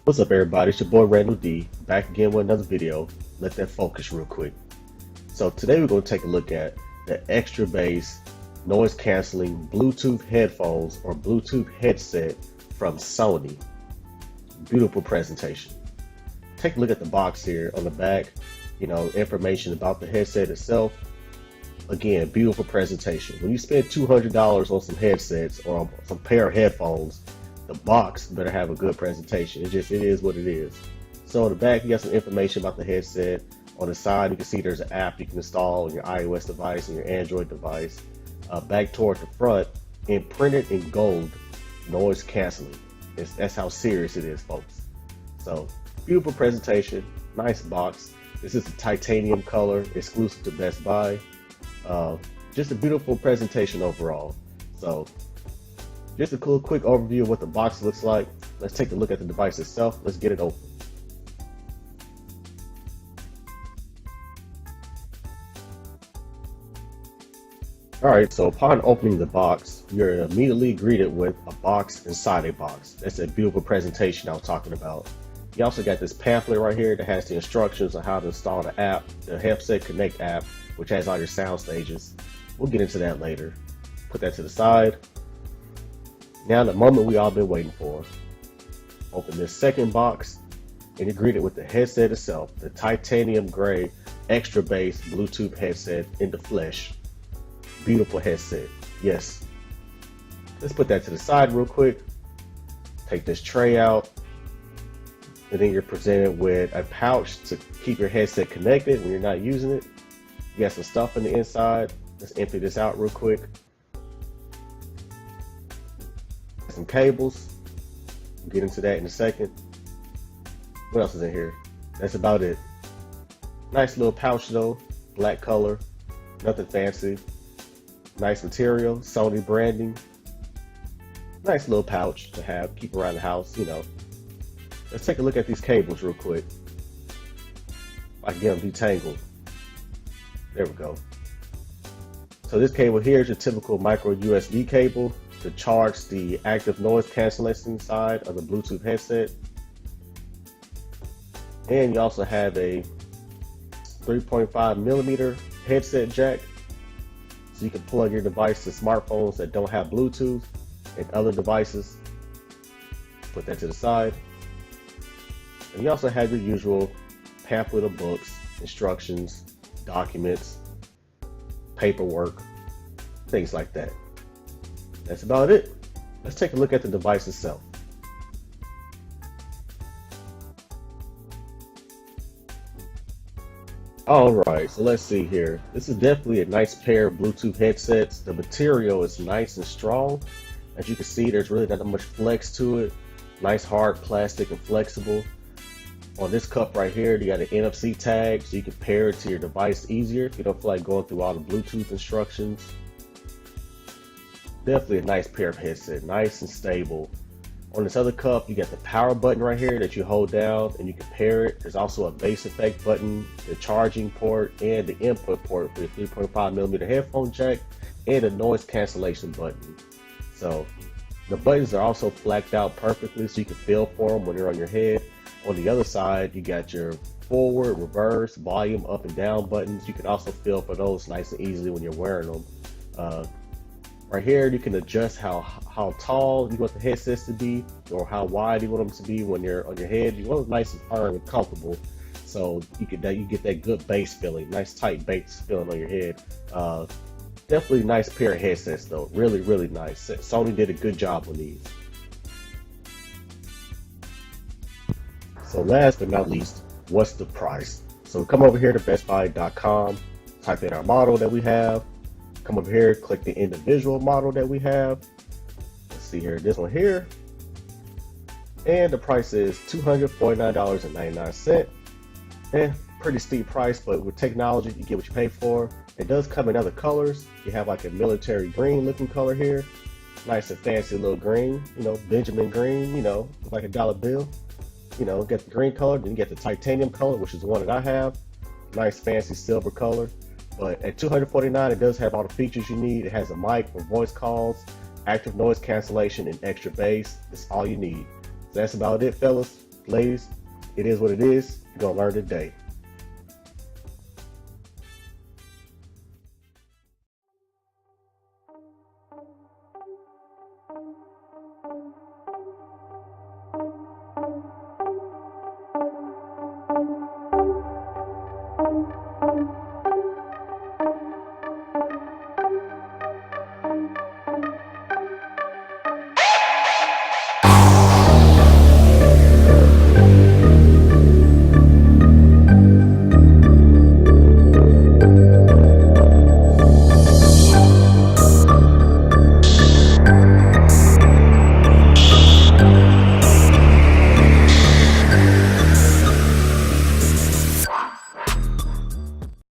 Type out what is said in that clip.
What's up, everybody? It's your boy Randall D, back again with another video. Let that focus real quick. So today we're going to take a look at the extra bass noise canceling Bluetooth headphones or Bluetooth headset from Sony. Beautiful presentation. Take a look at the box here on the back, information about the headset itself. Again, beautiful presentation. When you spend $200 on some headsets or some pair of headphones, the box better have a good presentation. It is what it is. So on the back, you got some information about the headset. On the side, you can see there's an app you can install on your iOS device and your Android device. Back toward the front, imprinted in gold, noise canceling. That's how serious it is, folks. So beautiful presentation, nice box. This is a titanium color, exclusive to Best Buy. Just a beautiful presentation overall. So just a cool quick overview of what the box looks like. Let's take a look at the device itself. Let's get it open. Alright, so upon opening the box, you're immediately greeted with a box inside a box. That's a beautiful presentation I was talking about. You also got this pamphlet right here that has the instructions on how to install the app, the Headset Connect app, which has all your sound stages. We'll get into that later. Put that to the side. Now the moment we all been waiting for. Open this second box and you're greeted with the headset itself, the titanium gray extra bass Bluetooth headset in the flesh. Beautiful headset, yes. Let's put that to the side real quick. Take this tray out and then you're presented with a pouch to keep your headset connected when you're not using it. You got some stuff on the inside. Let's empty this out real quick. Some cables. We'll get into that in a second. What else is in here? That's about it. Nice little pouch though, black color, nothing fancy. Nice material, Sony branding. Nice little pouch to have, keep around the house, Let's take a look at these cables real quick. I can get them detangled. There we go. So this cable here is your typical micro USB cable to charge the active noise cancellation side of the Bluetooth headset. And you also have a 3.5mm headset jack, so you can plug your device to smartphones that don't have Bluetooth and other devices. Put that to the side. And you also have your usual pamphlet of books, instructions, documents, paperwork, things like that. That's about it. Let's take a look at the device itself. Alright, so let's see here. This is definitely a nice pair of Bluetooth headsets. The material is nice and strong. As you can see, there's really not that much flex to it. Nice hard plastic and flexible. On this cup right here, you got an NFC tag so you can pair it to your device easier if you don't feel like going through all the Bluetooth instructions. Definitely a nice pair of headset, nice and stable. On this other cup, you got the power button right here that you hold down and you can pair it. There's also a bass effect button, the charging port, and the input port for your 3.5mm headphone jack, and a noise cancellation button. So the buttons are also flacked out perfectly so you can feel for them when they're on your head. On the other side, you got your forward, reverse, volume up and down buttons. You can also feel for those nice and easily when you're wearing them. Right here, you can adjust how tall you want the headsets to be, or how wide you want them to be when you're on your head. You want them nice and firm and comfortable, so you get that good bass feeling, nice tight bass feeling on your head. Definitely nice pair of headsets though, really, really nice. Sony did a good job on these. So last but not least, what's the price? So come over here to bestbuy.com, type in our model that we have. Come over here, click the individual model that we have. Let's see here, this one here. And the price is $249.99. And pretty steep price, but with technology, you get what you pay for. It does come in other colors. You have like a military green looking color here. Nice and fancy little green, you know, Benjamin green, you know, like a dollar bill. You know, get the green color, then you get the titanium color, which is the one that I have. Nice fancy silver color. But at $249, it does have all the features you need. It has a mic for voice calls, active noise cancellation, and extra bass. That's all you need. So that's about it, fellas, ladies. It is what it is. You're gonna learn today.